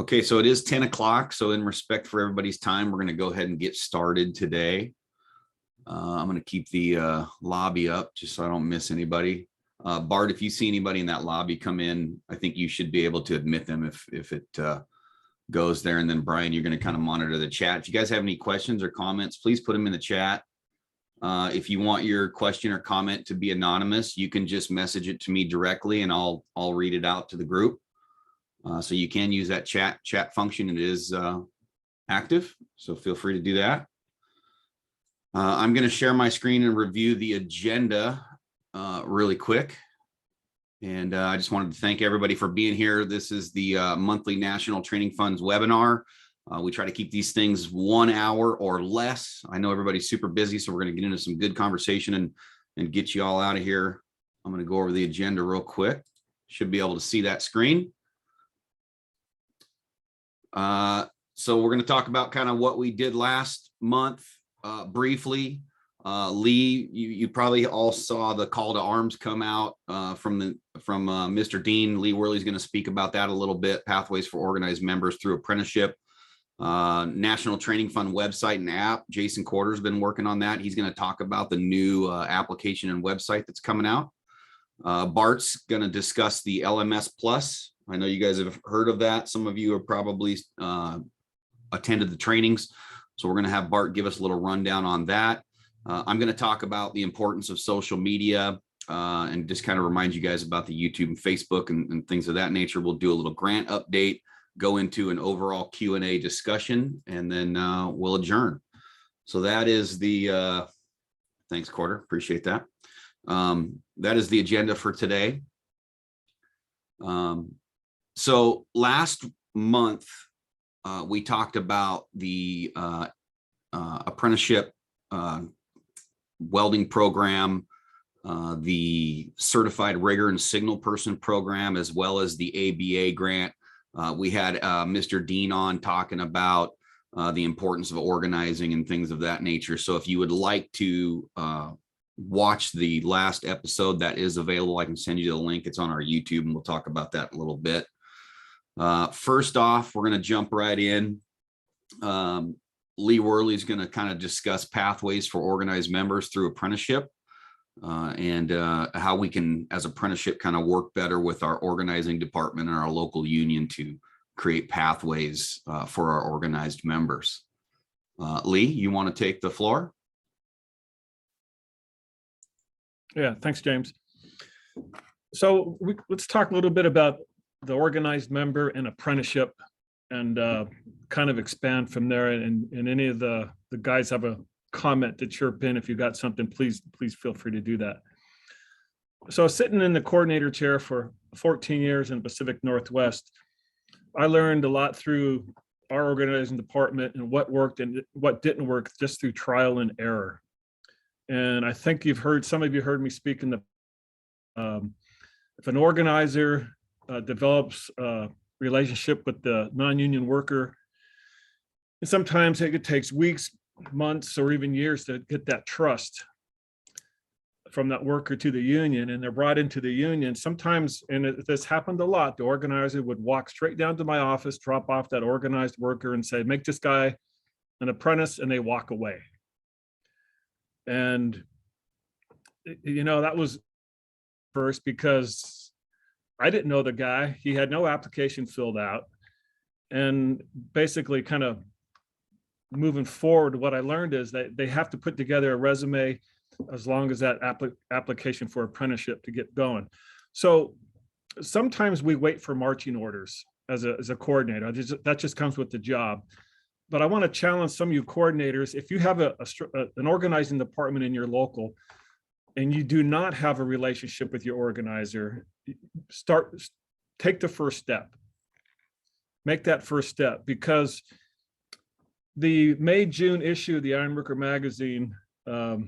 Okay, so it is 10 o'clock. So in respect for everybody's time, we're going to go ahead and get started today. I'm going to keep the lobby up just so I don't miss anybody. Bart, if you see anybody in that lobby come in, I think you should be able to admit them if it goes there. And then Brian, you're going to kind of monitor the chat. If you guys have any questions or comments, please put them in the chat. If you want your question or comment to be anonymous, you can just message it to me directly and I'll read it out to the group. So you can use that chat function. It is active, so feel free to do that. I'm going to share my screen and review the agenda really quick. And I just wanted to thank everybody for being here. This is the monthly National Training Funds webinar. We try to keep these things 1 hour or less. I know everybody's super busy, so we're going to get into some good conversation and get you all out of here. I'm going to go over the agenda real quick. Should be able to see that screen. So we're going to talk about kind of what we did last month briefly. Lee, you probably all saw the call to arms come out from Mr. Dean. Lee Worley's going to speak about that a little bit. Pathways for organized members through apprenticeship. National Training Fund website and app. Jason Corder's been working on that. He's going to talk about the new application and website that's coming out. Bart's going to discuss the LMS Plus. I know you guys have heard of that. Some of you have probably attended the trainings. So we're going to have Bart give us a little rundown on that. I'm going to talk about the importance of social media and just kind of remind you guys about the YouTube and Facebook and things of that nature. We'll do a little grant update, go into an overall Q&A discussion, and then we'll adjourn. So that is the, thanks, Corder, appreciate that. That is the agenda for today. So last month, we talked about the apprenticeship welding program, the certified rigger and signal person program, as well as the ABA grant. We had Mr. Dean on talking about the importance of organizing and things of that nature. So if you would like to watch the last episode, that is available. I can send you the link. It's on our YouTube, and we'll talk about that in a little bit. First off, we're going to jump right in. Lee Worley is going to kind of discuss pathways for organized members through apprenticeship and how we can, as apprenticeship, kind of work better with our organizing department and our local union to create pathways for our organized members. Lee, you want to take the floor? Yeah, thanks, James. So let's talk a little bit about the organized member and apprenticeship, and kind of expand from there. And any of the guys have a comment to chirp in. If you got something, please feel free to do that. So sitting in the coordinator chair for 14 years in the Pacific Northwest, I learned a lot through our organizing department and what worked and what didn't work, just through trial and error. And I think some of you heard me speak in the, if an organizer develops a relationship with the non-union worker, and sometimes it takes weeks, months, or even years to get that trust from that worker to the union, and they're brought into the union. Sometimes, and this happened a lot, the organizer would walk straight down to my office, drop off that organized worker and say, make this guy an apprentice, and they walk away. And, you know, that was first because I didn't know the guy. He had no application filled out. And basically kind of moving forward, what I learned is that they have to put together a resume as long as that application for apprenticeship to get going. So sometimes we wait for marching orders as a coordinator. That just comes with the job. But I want to challenge some of you coordinators. If you have an organizing department in your local and you do not have a relationship with your organizer, take the first step. Make that first step, because the May-June issue of the Ironworker magazine, got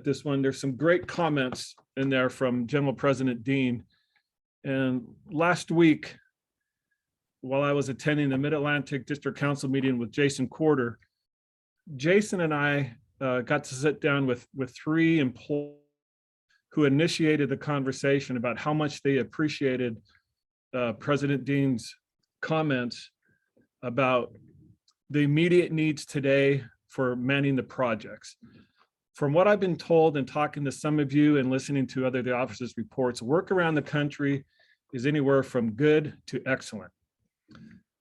this one. There's some great comments in there from General President Dean. And last week, while I was attending the Mid-Atlantic District Council meeting with Jason Corder, Jason and I got to sit down with 3 employees who initiated the conversation about how much they appreciated President Dean's comments about the immediate needs today for manning the projects. From what I've been told and talking to some of you and listening to other the officers' reports, work around the country is anywhere from good to excellent.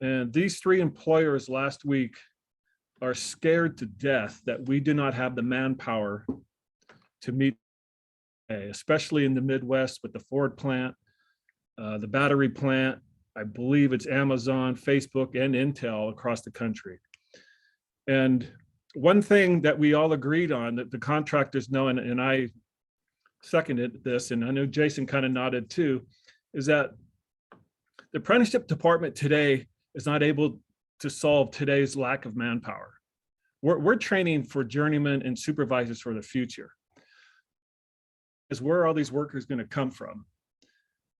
And these three employers last week are scared to death that we do not have the manpower to meet, especially in the Midwest with the Ford plant, the battery plant. I believe it's Amazon, Facebook, and Intel across the country. And one thing that we all agreed on, that the contractors know, and I seconded this, and I know Jason kind of nodded too, is that the apprenticeship department today is not able to solve today's lack of manpower. We're training for journeymen and supervisors for the future. Is where are all these workers going to come from?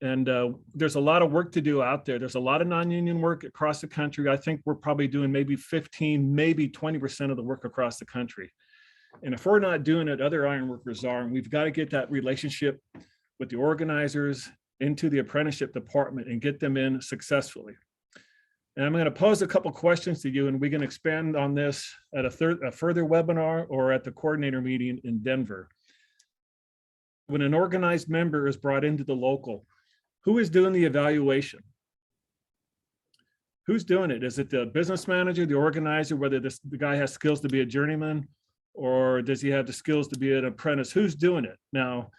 And there's a lot of work to do out there. There's a lot of non-union work across the country. I think we're probably doing maybe 15, maybe 20% of the work across the country. And if we're not doing it, other ironworkers are, and we've got to get that relationship with the organizers into the apprenticeship department and get them in successfully. And I'm going to pose a couple questions to you, and we can expand on this at a further webinar or at the coordinator meeting in Denver. When an organized member is brought into the local, who is doing the evaluation? Who's doing it? Is it the business manager, the organizer, whether the guy has skills to be a journeyman, or does he have the skills to be an apprentice? Who's doing it? Now,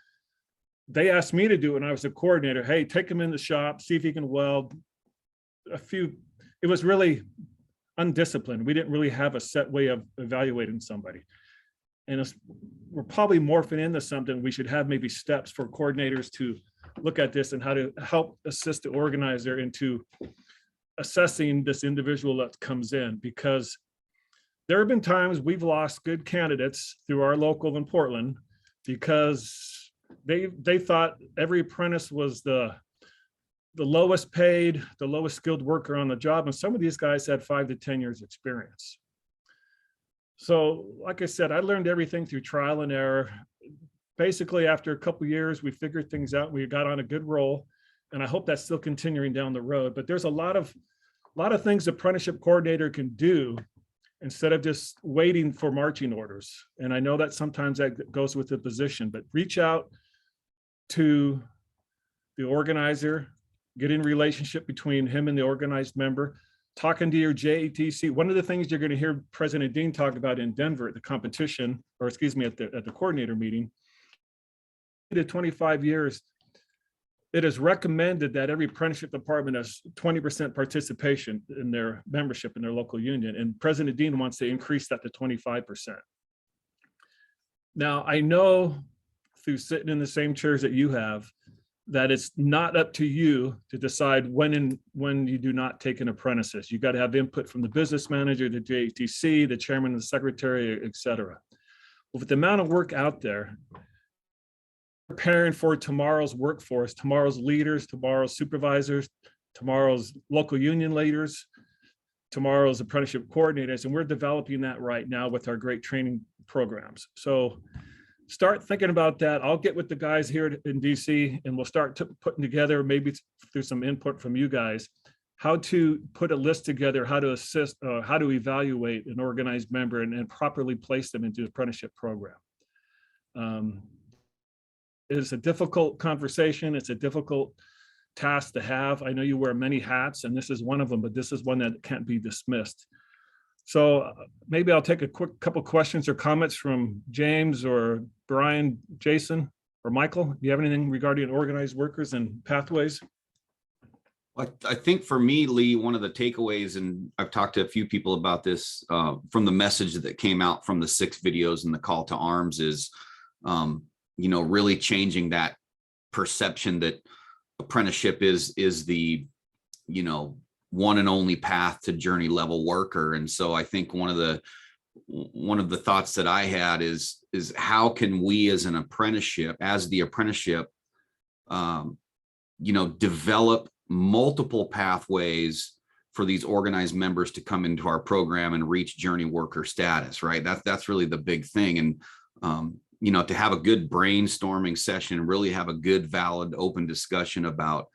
they asked me to do it when I was a coordinator. Hey, take him in the shop, see if he can weld. It was really undisciplined. We didn't really have a set way of evaluating somebody. And we're probably morphing into something. We should have maybe steps for coordinators to look at this and how to help assist the organizer into assessing this individual that comes in, because there have been times we've lost good candidates through our local in Portland because they thought every apprentice was the lowest paid, the lowest skilled worker on the job. And some of these guys had 5 to 10 years experience. So like I said, I learned everything through trial and error. Basically, after a couple of years, we figured things out. We got on a good roll, and I hope that's still continuing down the road. But there's a lot of things the apprenticeship coordinator can do instead of just waiting for marching orders. And I know that sometimes that goes with the position, but reach out to the organizer, get in relationship between him and the organized member, talking to your JATC. One of the things you're going to hear President Dean talk about in Denver at the competition, or excuse me, at the coordinator meeting, to 25 years, it is recommended that every apprenticeship department has 20% participation in their membership in their local union. And President Dean wants to increase that to 25%. Now, I know through sitting in the same chairs that you have, that it's not up to you to decide when you do not take an apprentice. You got to have input from the business manager, the JTC, the chairman, the secretary, et cetera. Well, with the amount of work out there, preparing for tomorrow's workforce, tomorrow's leaders, tomorrow's supervisors, tomorrow's local union leaders, tomorrow's apprenticeship coordinators, and we're developing that right now with our great training programs. So start thinking about that. I'll get with the guys here in DC, and we'll start putting together, maybe through some input from you guys, how to put a list together, how to assist, how to evaluate an organized member and properly place them into the apprenticeship program. It's a difficult conversation. It's a difficult task to have. I know you wear many hats, and this is one of them, but this is one that can't be dismissed. So maybe I'll take a quick couple questions or comments from James or Brian, Jason, or Michael. Do you have anything regarding organized workers and pathways? I think for me, Lee, one of the takeaways, and I've talked to a few people about this from the message that came out from the 6 videos and the call to arms is, really changing that perception that apprenticeship is the, one and only path to journey level worker. And so I think one of the thoughts that I had is how can we as the apprenticeship, develop multiple pathways for these organized members to come into our program and reach journey worker status, right? That's really the big thing. And, to have a good brainstorming session, really have a good, valid, open discussion about,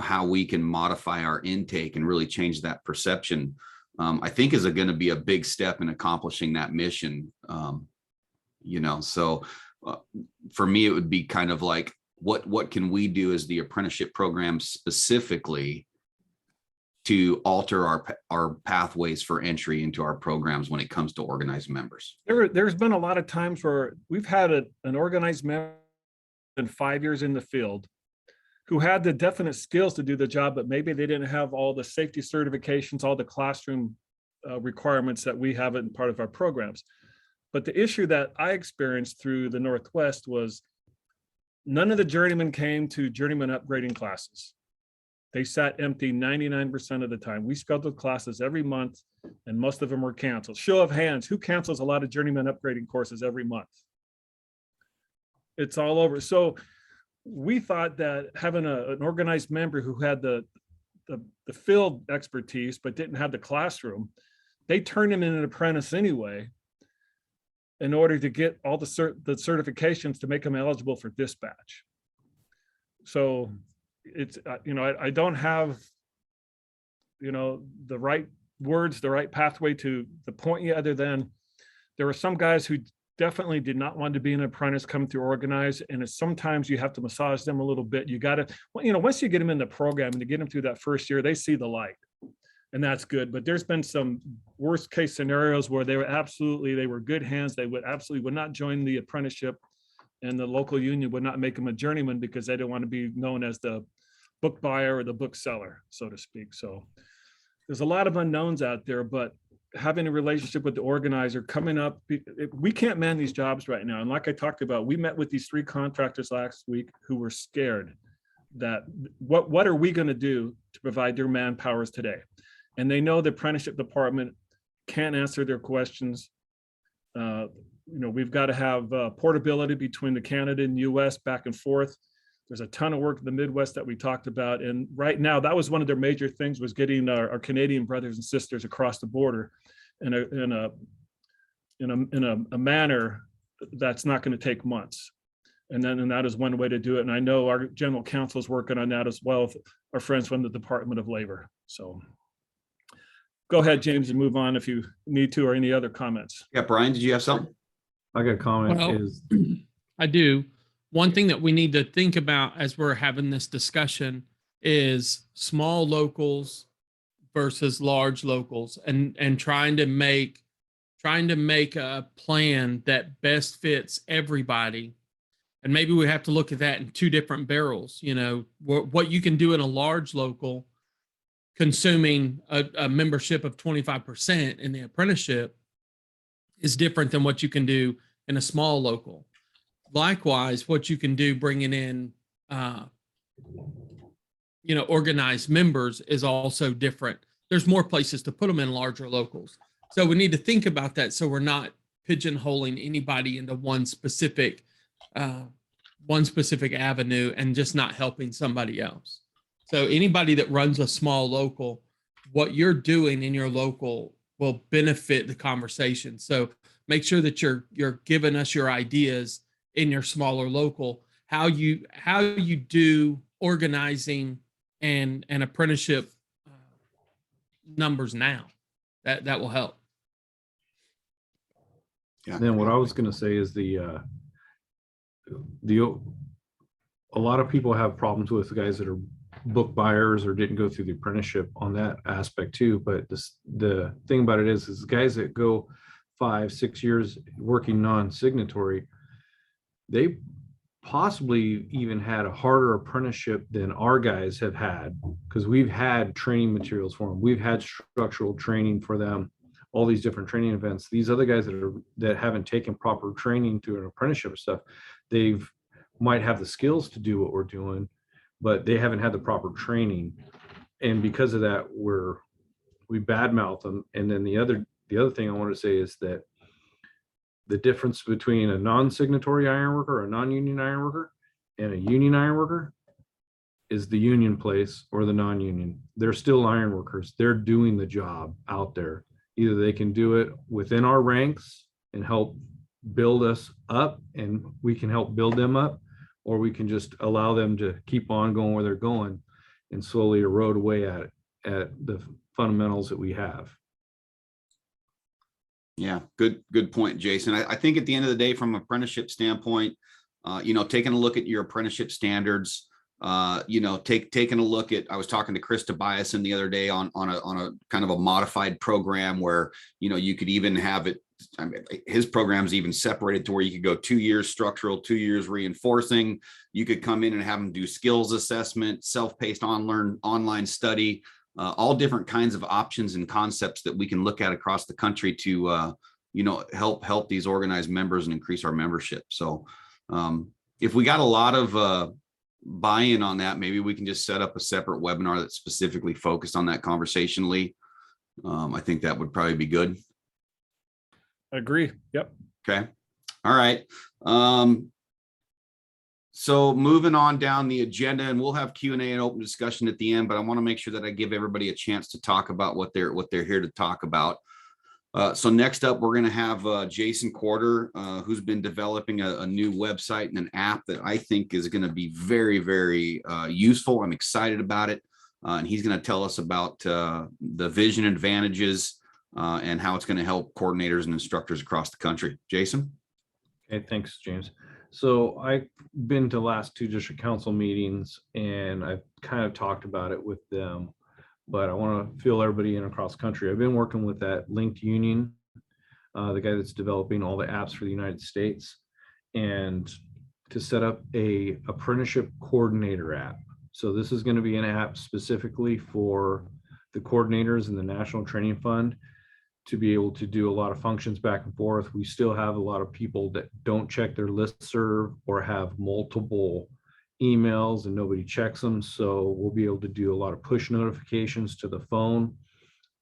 how we can modify our intake and really change that perception, I think is going to be a big step in accomplishing that mission. So for me, it would be kind of like, what can we do as the apprenticeship program specifically to alter our pathways for entry into our programs when it comes to organized members? There's been a lot of times where we've had an organized member in 5 years in the field who had the definite skills to do the job, but maybe they didn't have all the safety certifications, all the classroom requirements that we have in part of our programs. But the issue that I experienced through the Northwest was none of the journeymen came to journeyman upgrading classes. They sat empty 99% of the time. We scheduled classes every month, and most of them were canceled. Show of hands, who cancels a lot of journeyman upgrading courses every month? It's all over. So we thought that having an organized member who had the field expertise but didn't have the classroom, they turned him into an apprentice anyway in order to get all the certifications to make him eligible for dispatch. So it's, I don't have, the right words, the right pathway to the point yet, other than there were some guys who definitely did not want to be an apprentice come through organized. And it's sometimes you have to massage them a little bit. You got to, once you get them in the program and to get them through that first year, they see the light. And that's good. But there's been some worst case scenarios where they were good hands. They would not join the apprenticeship, and the local union would not make them a journeyman because they didn't want to be known as the book buyer or the bookseller, so to speak. So there's a lot of unknowns out there, but having a relationship with the organizer coming up, we can't man these jobs right now. And like I talked about, we met with these 3 contractors last week who were scared that what are we going to do to provide their manpowers today? And they know the apprenticeship department can't answer their questions. We've got to have portability between the Canada and US back and forth. There's a ton of work in the Midwest that we talked about. And right now, that was one of their major things, was getting our Canadian brothers and sisters across the border in a manner that's not going to take months. And that is one way to do it. And I know our general counsel is working on that as well with our friends from the Department of Labor. So go ahead, James, and move on if you need to, or any other comments. Yeah, Brian, did you have something? I got a comment. Well, I do. One thing that we need to think about as we're having this discussion is small locals versus large locals, and trying to make a plan that best fits everybody. And maybe we have to look at that in 2 different barrels. What you can do in a large local, consuming a membership of 25% in the apprenticeship, is different than what you can do in a small local. Likewise, what you can do bringing in, organized members is also different. There's more places to put them in larger locals. So we need to think about that, so we're not pigeonholing anybody into one specific avenue and just not helping somebody else. So anybody that runs a small local, what you're doing in your local will benefit the conversation. So make sure that you're giving us your ideas in your smaller local, how you do organizing and apprenticeship numbers now. That will help. Yeah. Then what I was going to say is a lot of people have problems with the guys that are book buyers or didn't go through the apprenticeship on that aspect too. But the thing about it is guys that go 5-6 years working non-signatory, they possibly even had a harder apprenticeship than our guys have had, because we've had training materials for them. We've had structural training for them, all these different training events. These other guys that haven't taken proper training through an apprenticeship stuff, might have the skills to do what we're doing, but they haven't had the proper training. And because of that, we badmouth them. And then the other thing I want to say is that the difference between a non-signatory ironworker, a non-union ironworker, and a union ironworker is the union place or the non-union. They're still ironworkers. They're doing the job out there. Either they can do it within our ranks and help build us up, and we can help build them up, or we can just allow them to keep on going where they're going. and slowly erode away at the fundamentals that we have. Yeah, good point, Jason. I think at the end of the day, from an apprenticeship standpoint, taking a look at your apprenticeship standards, taking a look at, I was talking to Chris Tobiasen the other day on a kind of a modified program where, you could even have it. I mean, his program's even separated to where you could go 2 years structural, 2 years reinforcing. You could come in and have them do skills assessment, self-paced online study, all different kinds of options and concepts that we can look at across the country to, help these organized members and increase our membership. So if we got a lot of buy-in on that, maybe we can just set up a separate webinar that's specifically focused on that conversationally. I think that would probably be good. I agree. Yep. Okay. All right. So moving on down the agenda, and we'll have Q&A and open discussion at the end, but I want to make sure that I give everybody a chance to talk about what they're here to talk about. So next up, we're going to have Jason Quarter, who's been developing a new website and an app that I think is going to be very, very useful. I'm excited about it. And he's going to tell us about the vision advantages and how it's going to help coordinators and instructors across the country. Jason? Okay, thanks, James. So I've been to the last 2 district council meetings, and I've kind of talked about it with them, but I want to fill everybody in across the country. I've been working with that Linked Union, the guy that's developing all the apps for the United States, and to set up a apprenticeship coordinator app. So this is going to be an app specifically for the coordinators in the National Training Fund to be able to do a lot of functions back and forth. We still have a lot of people that don't check their listserv or have multiple emails and nobody checks them. So we'll be able to do a lot of push notifications to the phone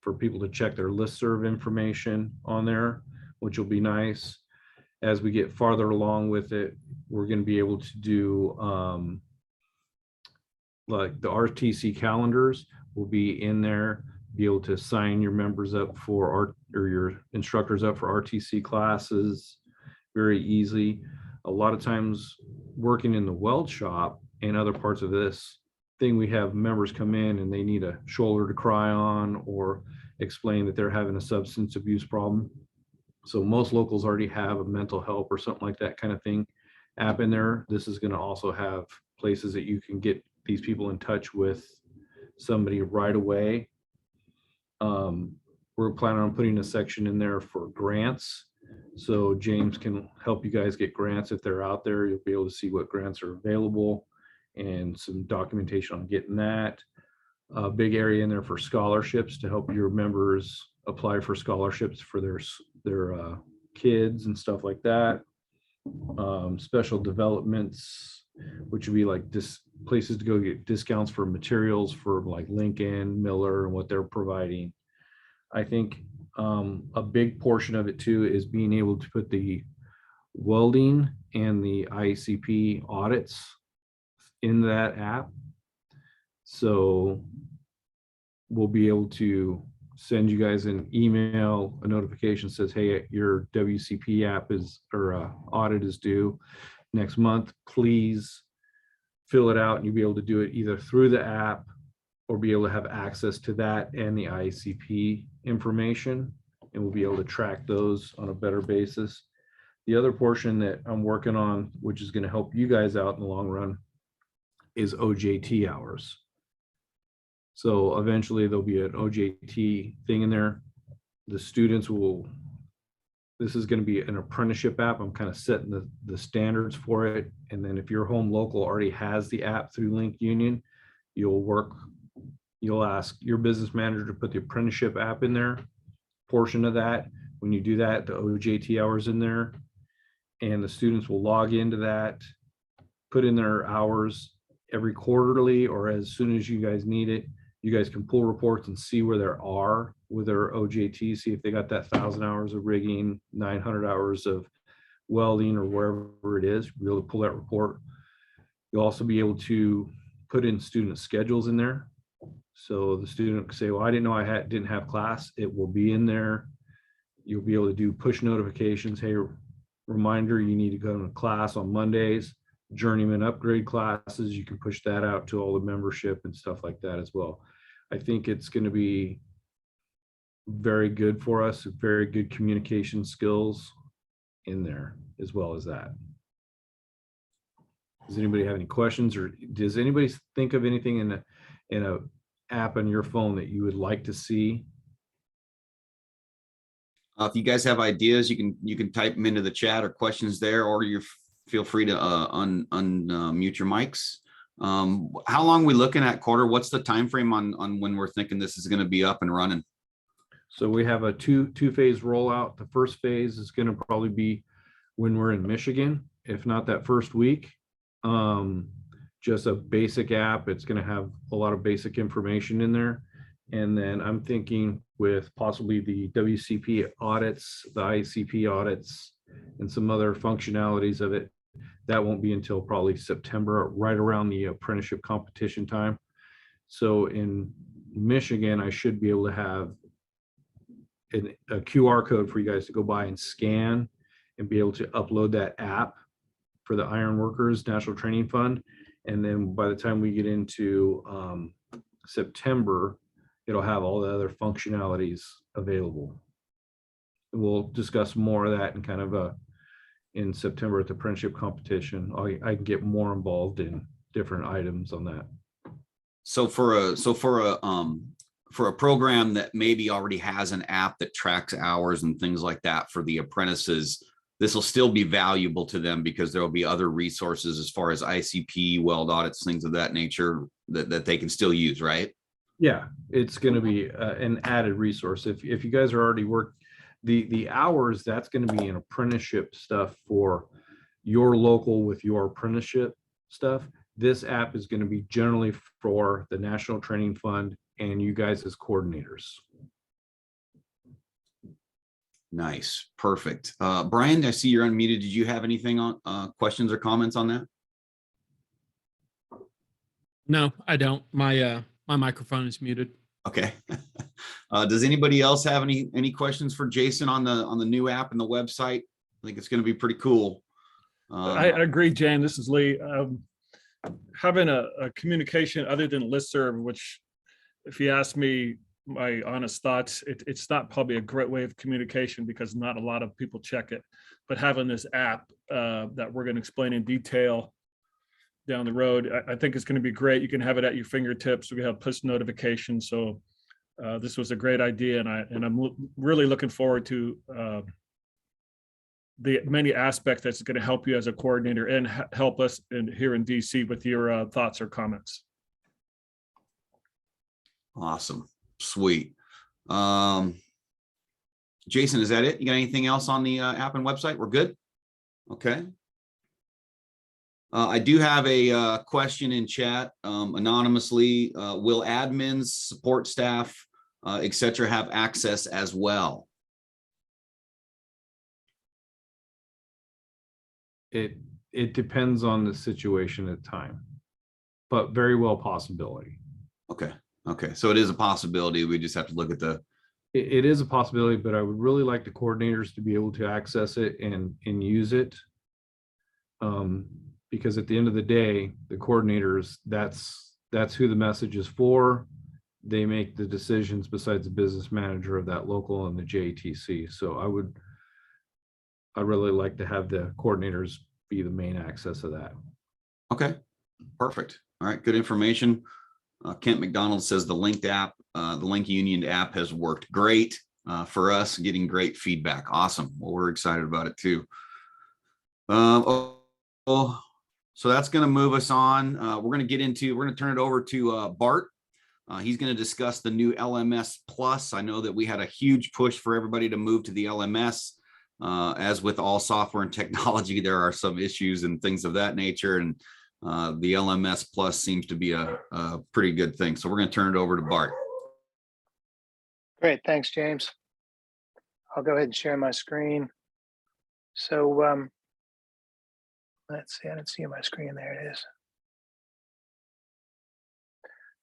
for people to check their listserv information on there, which will be nice. As we get farther along with it, we're going to be able to do like the RTC calendars will be in there, be able to sign your members up for your instructors up for RTC classes very easy. A lot of times working in the weld shop and other parts of this thing, we have members come in and they need a shoulder to cry on or explain that they're having a substance abuse problem. So most locals already have a mental health or something like that kind of thing app in there. This is going to also have places that you can get these people in touch with somebody right away. We're planning on putting a section in there for grants. So James can help you guys get grants if they're out there. You'll be able to see what grants are available and some documentation on getting that. A big area in there for scholarships to help your members apply for scholarships for their kids and stuff like that. Special developments, which would be like places to go get discounts for materials for like Lincoln, Miller, and what they're providing. I think a big portion of it too is being able to put the welding and the ICP audits in that app. So we'll be able to send you guys an email, a notification says, hey, your WCP app audit is due next month. Please fill it out, and you'll be able to do it either through the app or be able to have access to that and the ICP information, and we'll be able to track those on a better basis. The other portion that I'm working on, which is going to help you guys out in the long run, is OJT hours. So eventually there'll be an OJT thing in there. The students this is going to be an apprenticeship app. I'm kind of setting the standards for it. And then if your home local already has the app through Link Union, you'll ask your business manager to put the apprenticeship app in there, portion of that. When you do that, the OJT hours in there, and the students will log into that, put in their hours every quarterly or as soon as you guys need it. You guys can pull reports and see where they are with their OJT, see if they got that 1,000 hours of rigging, 900 hours of welding, or wherever it is. You'll be able to pull that report. You'll also be able to put in student schedules in there. So the student can say, well, I didn't know I didn't have class. It will be in there. You'll be able to do push notifications. Hey, reminder, you need to go to class on Mondays. journeyman upgrade classes. You can push that out to all the membership and stuff like that as well. I think it's going to be very good for us, very good communication skills in there as well as that. Does anybody have any questions, or does anybody think of anything in a app on your phone that you would like to see? If you guys have ideas, you can type them into the chat or questions there, or you feel free to unmute your mics. How long are we looking at, Quarter? What's the time frame on when we're thinking this is going to be up and running? So we have a two-phase rollout. The first phase is going to probably be when we're in Michigan, if not that first week. Just a basic app. It's going to have a lot of basic information in there. And then I'm thinking with possibly the WCP audits, the ICP audits, and some other functionalities of it, that won't be until probably September, right around the apprenticeship competition time. So in Michigan, I should be able to have a QR code for you guys to go by and scan and be able to upload that app for the Ironworkers National Training Fund. And then by the time we get into September, it'll have all the other functionalities available. We'll discuss more of that in kind of in September at the apprenticeship competition. I can get more involved in different items on that. So for a program that maybe already has an app that tracks hours and things like that for the apprentices, this will still be valuable to them because there will be other resources as far as ICP, weld audits, things of that nature that they can still use, right? Yeah, it's going to be an added resource. If you guys are already the hours, that's going to be an apprenticeship stuff for your local with your apprenticeship stuff. This app is going to be generally for the National Training Fund and you guys as coordinators. Nice, perfect. Brian, I see you're unmuted. Did you have anything on questions or comments on that? No, I don't. My microphone is muted. Okay. Does anybody else have any questions for Jason on the new app and the website? I think it's going to be pretty cool. I agree, James. This is Lee. Having a communication other than listserv, which, if you ask me my honest thoughts, it's not probably a great way of communication because not a lot of people check it. But having this app that we're going to explain in detail down the road, I think it's going to be great. You can have it at your fingertips. We have push notifications. So this was a great idea, and I'm really looking forward to the many aspects that's going to help you as a coordinator and help us here in DC with your thoughts or comments. Awesome. Sweet. Jason, is that it? You got anything else on the app and website? We're good? Okay. I do have a question in chat anonymously. Will admins, support staff, et cetera, have access as well? It depends on the situation at the time, but very well possibility. Okay. Okay. So it is a possibility. We just have to look at It is a possibility, but I would really like the coordinators to be able to access it and use it. Because at the end of the day, the coordinators, that's who the message is for. They make the decisions besides the business manager of that local and the JTC. So I'd really like to have the coordinators be the main access of that. Okay, perfect. All right, good information. Kent McDonald says the linked app, the Link Union app has worked great for us, getting great feedback. Awesome. Well, we're excited about it too. So that's going to move us on. We're going to turn it over to Bart. He's going to discuss the new LMS Plus. I know that we had a huge push for everybody to move to the LMS. As with all software and technology, there are some issues and things of that nature. And the LMS Plus seems to be a pretty good thing. So we're going to turn it over to Bart. Great. Thanks, James. I'll go ahead and share my screen. So let's see, I didn't see my screen. There it is.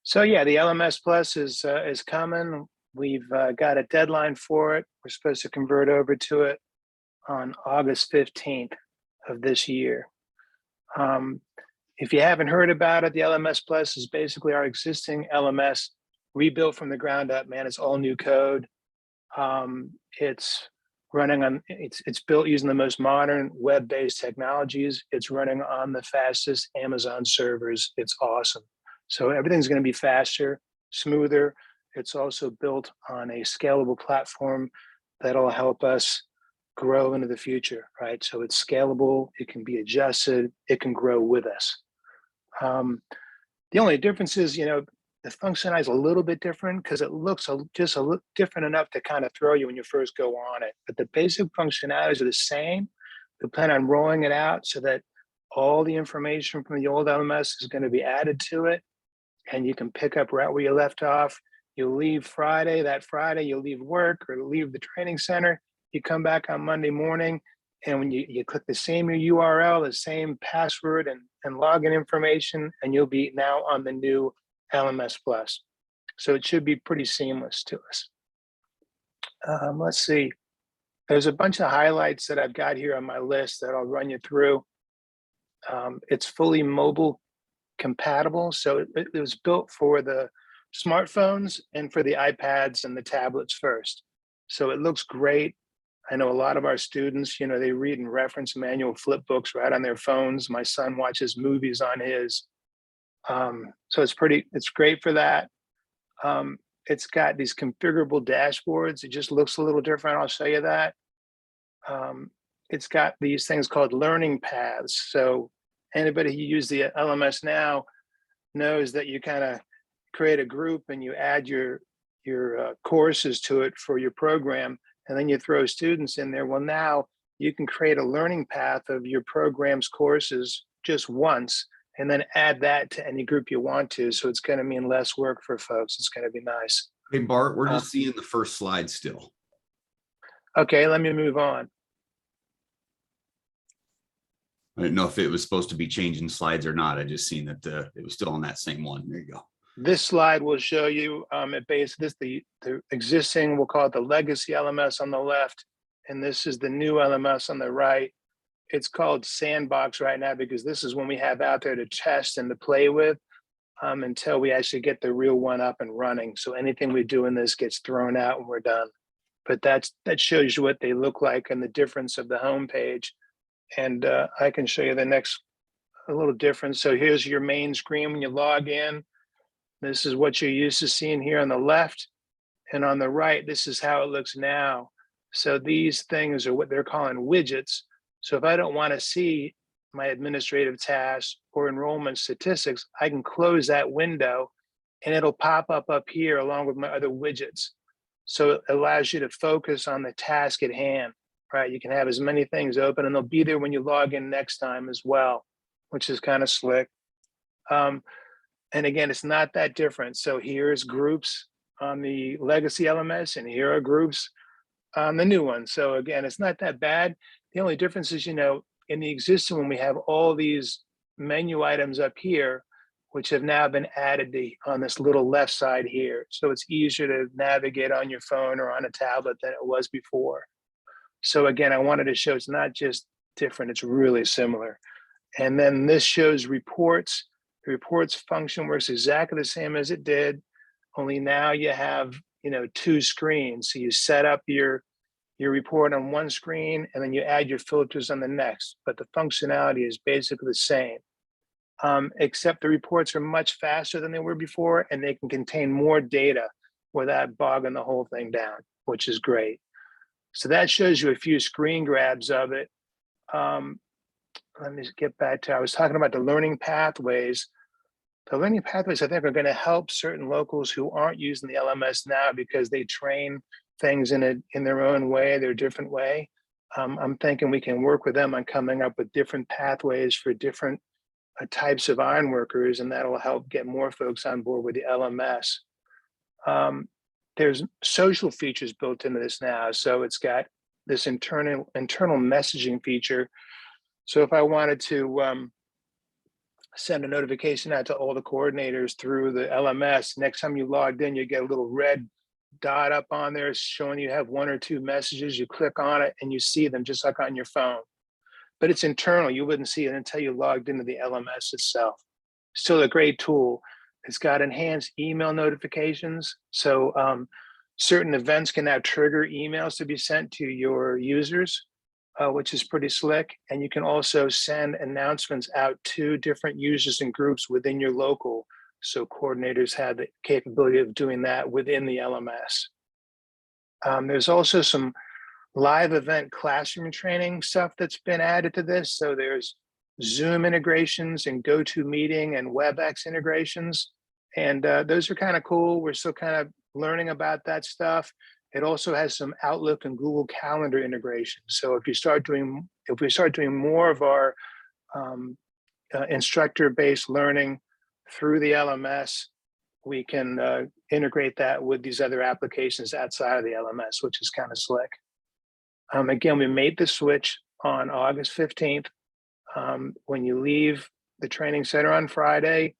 So yeah, the LMS Plus is coming. We've got a deadline for it. We're supposed to convert over to it on August 15th of this year. If you haven't heard about it, the LMS Plus is basically our existing LMS rebuilt from the ground up, man. It's all new code. It's running on, it's built using the most modern web-based technologies. It's running on the fastest Amazon servers. It's awesome. So everything's going to be faster, smoother. It's also built on a scalable platform that'll help us grow into the future, right? So it's scalable, it can be adjusted, it can grow with us. The only difference is, you know, the functionality is a little bit different because it looks just a little different enough to kind of throw you when you first go on it. But the basic functionalities are the same. We plan on rolling it out so that all the information from the old LMS is going to be added to it, and you can pick up right where you left off. You leave Friday, that Friday you'll leave work or leave the training center. You come back on Monday morning, and when you click the same URL, the same password and login information, and you'll be now on the new LMS Plus. So it should be pretty seamless to us. Let's see. There's a bunch of highlights that I've got here on my list that I'll run you through. It's fully mobile compatible. So it was built for the smartphones and for the iPads and the tablets first. So it looks great. I know a lot of our students, you know, they read and reference manual flip books right on their phones. My son watches movies on his. So it's great for that. It's got these configurable dashboards. It just looks a little different. I'll show you that. It's got these things called learning paths. So anybody who uses the LMS now knows that you kind of create a group and you add your courses to it for your program, and then you throw students in there. Well, now you can create a learning path of your program's courses just once, and then add that to any group you want to. So it's going to mean less work for folks. It's going to be nice. Hey, Bart, we're just seeing the first slide still. Okay, let me move on. I didn't know if it was supposed to be changing slides or not. I just seen that it was still on that same one. There you go. This slide will show you the existing, we'll call it the legacy LMS on the left, and this is the new LMS on the right. It's called Sandbox right now because this is when we have out there to test and to play with until we actually get the real one up and running. So anything we do in this gets thrown out when we're done. But that shows you what they look like and the difference of the homepage. And I can show you the next a little difference. So here's your main screen when you log in. This is what you're used to seeing here on the left, and on the right, this is how it looks now. So these things are what they're calling widgets. So if I don't want to see my administrative tasks or enrollment statistics, I can close that window and it'll pop up here along with my other widgets. So it allows you to focus on the task at hand, right? You can have as many things open and they'll be there when you log in next time as well, which is kind of slick. And again, it's not that different. So here's groups on the legacy LMS, and here are groups on the new one. So again, it's not that bad. The only difference is, you know, in the existing one, we have all these menu items up here, which have now been added on this little left side here. So it's easier to navigate on your phone or on a tablet than it was before. So again, I wanted to show it's not just different, it's really similar. And then this shows reports. The reports function works exactly the same as it did, only now you have, you know, two screens. So you set up your report on one screen and then you add your filters on the next, but the functionality is basically the same, except the reports are much faster than they were before, and they can contain more data without bogging the whole thing down, which is great. So that shows you a few screen grabs of it. Let me get back to, I was talking about the learning pathways. The learning pathways, I think, are going to help certain locals who aren't using the LMS now because they train things in their own way, their different way. I'm thinking we can work with them on coming up with different pathways for different types of ironworkers, and that'll help get more folks on board with the LMS. There's social features built into this now. So it's got this internal messaging feature. So if I wanted to send a notification out to all the coordinators through the LMS, next time you logged in, you get a little red dot up on there showing you have one or two messages. You click on it and you see them just like on your phone. but it's internal. You wouldn't see it until you logged into the LMS itself. Still a great tool. It's got enhanced email notifications. So certain events can now trigger emails to be sent to your users, which is pretty slick. And you can also send announcements out to different users and groups within your local. So coordinators have the capability of doing that within the LMS. There's also some live event classroom training stuff that's been added to this. So there's Zoom integrations and GoToMeeting and WebEx integrations. And those are kind of cool. We're still kind of learning about that stuff. It also has some Outlook and Google Calendar integration. So if we start doing more of our instructor-based learning through the LMS, we can integrate that with these other applications outside of the LMS, which is kind of slick. Again, we made the switch on August 15th. When you leave the training center on Friday,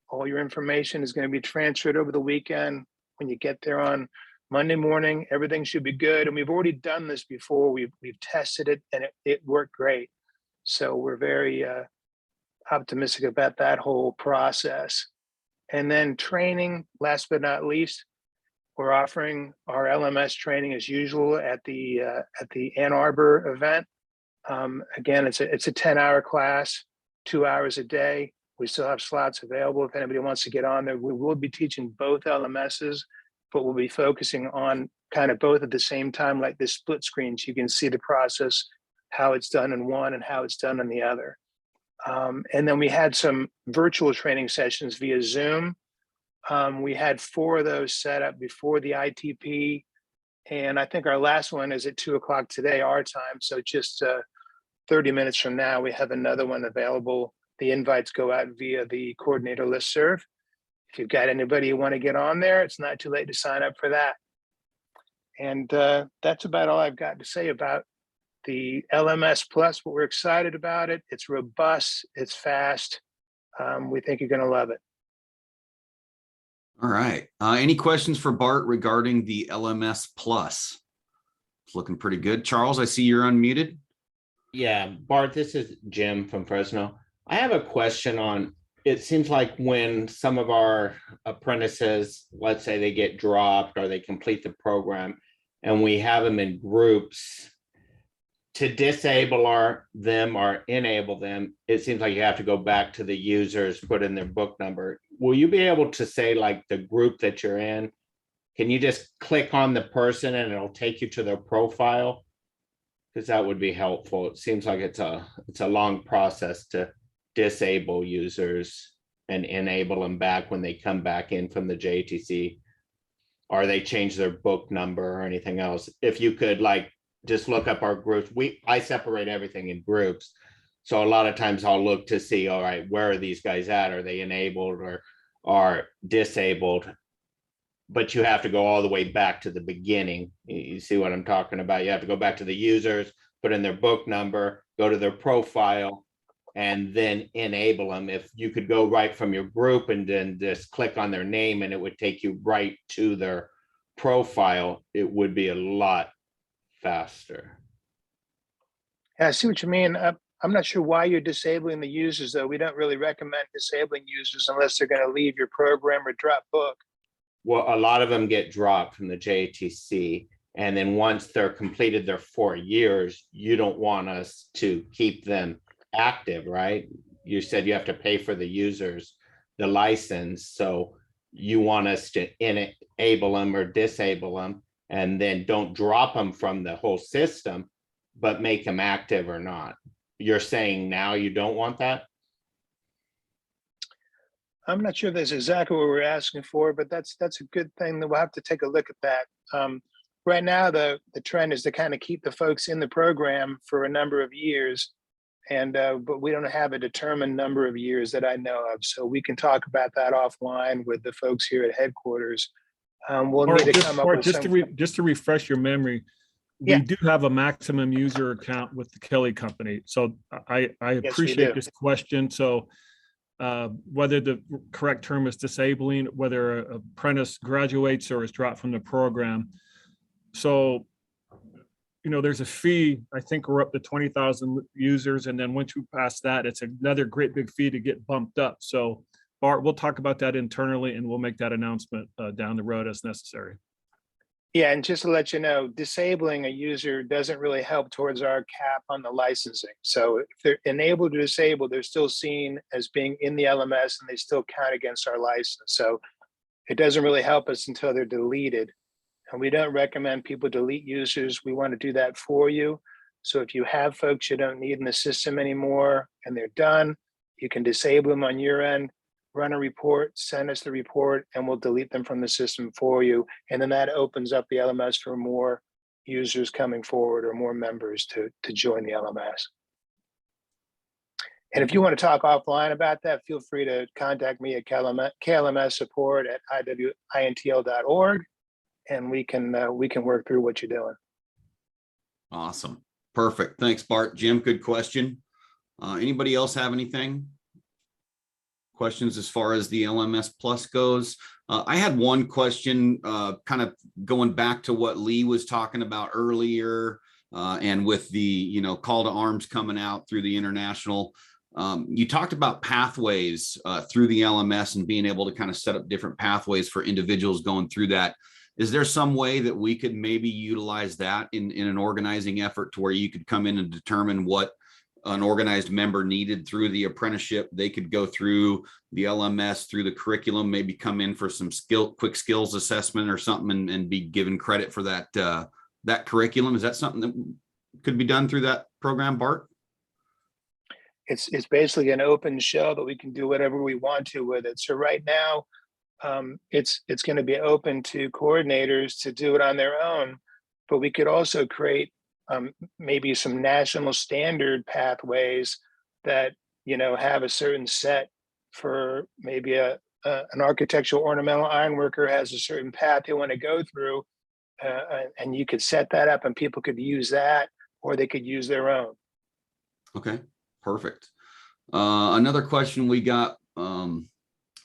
all your information is going to be transferred over the weekend. When you get there on Monday morning, everything should be good. And we've already done this before. We've tested it and it worked great. So we're very optimistic about that whole process. And then training, last but not least, we're offering our LMS training as usual at the Ann Arbor event. Again, it's a 10-hour class, 2 hours a day. We still have slots available if anybody wants to get on there. We will be teaching both LMSs, but we'll be focusing on kind of both at the same time, like this split screen, so you can see the process, how it's done in one and how it's done in the other. And then we had some virtual training sessions via Zoom. We had 4 of those set up before the ITP. And I think our last one is at 2 o'clock today, our time. So just 30 minutes from now, we have another one available. The invites go out via the coordinator listserv. If you've got anybody you want to get on there, it's not too late to sign up for that. And that's about all I've got to say about the LMS Plus, but we're excited about it. It's robust, it's fast. We think you're going to love it. All right. Any questions for Bart regarding the LMS Plus? It's looking pretty good. Charles, I see you're unmuted. Yeah, Bart, this is Jim from Fresno. I have a question on, it seems like when some of our apprentices, let's say they get dropped or they complete the program and we have them in groups, to disable them or enable them, it seems like you have to go back to the users, put in their book number. Will you be able to say, like, the group that you're in, can you just click on the person and it'll take you to their profile? Because that would be helpful. It seems like it's a long process to disable users and enable them back when they come back in from the JTC, or they change their book number or anything else. If you could, like, just look up our groups. I separate everything in groups. So a lot of times I'll look to see, all right, where are these guys at? Are they enabled or are disabled? But you have to go all the way back to the beginning. You see what I'm talking about? You have to go back to the users, put in their book number, go to their profile, and then enable them. If you could go right from your group and then just click on their name and it would take you right to their profile, it would be a lot faster. Yeah, I see what you mean. I'm not sure why you're disabling the users, though. We don't really recommend disabling users unless they're going to leave your program or drop book. Well, a lot of them get dropped from the JTC. And then once they're completed their 4 years, you don't want us to keep them active, right? You said you have to pay for the users, the license. So you want us to enable them or disable them, and then don't drop them from the whole system, but make them active or not. You're saying now you don't want that? I'm not sure that's exactly what we're asking for, but that's a good thing that we'll have to take a look at that. Right now, the trend is to kind of keep the folks in the program for a number of years, and but we don't have a determined number of years that I know of. So we can talk about that offline with the folks here at headquarters. We'll need to come up with just to refresh your memory. Yeah. We do have a maximum user account with the Kelly Company. So I appreciate this question. So whether the correct term is disabling, whether an apprentice graduates or is dropped from the program. So there's a fee. I think we're up to 20,000 users. And then once we pass that, it's another great big fee to get bumped up. So Bart, we'll talk about that internally and we'll make that announcement down the road as necessary. Yeah, and just to let you know, disabling a user doesn't really help towards our cap on the licensing. So if they're enabled or disabled, they're still seen as being in the LMS and they still count against our license. So it doesn't really help us until they're deleted. And we don't recommend people delete users. We want to do that for you. So if you have folks you don't need in the system anymore and they're done, you can disable them on your end, run a report, send us the report, and we'll delete them from the system for you. And then that opens up the LMS for more users coming forward or more members to join the LMS. And if you want to talk offline about that, feel free to contact me at KLMS support at iwintl.org, and we can work through what you're doing. Awesome. Perfect. Thanks, Bart. Jim, good question. Anybody else have anything? Questions as far as the LMS Plus goes? I had one question, kind of going back to what Lee was talking about earlier, and with the call to arms coming out through the international. You talked about pathways through the LMS and being able to kind of set up different pathways for individuals going through that. Is there some way that we could maybe utilize that in an organizing effort to where you could come in and determine what an organized member needed through the apprenticeship? They could go through the LMS, through the curriculum, maybe come in for some quick skills assessment or something and be given credit for that that curriculum. Is that something that could be done through that program, Bart? It's basically an open shell that we can do whatever we want to with it. So right now, it's going to be open to coordinators to do it on their own, but we could also create maybe some national standard pathways that have a certain set for maybe an architectural ornamental ironworker has a certain path they want to go through, and you could set that up and people could use that or they could use their own. Okay, perfect. Another question we got,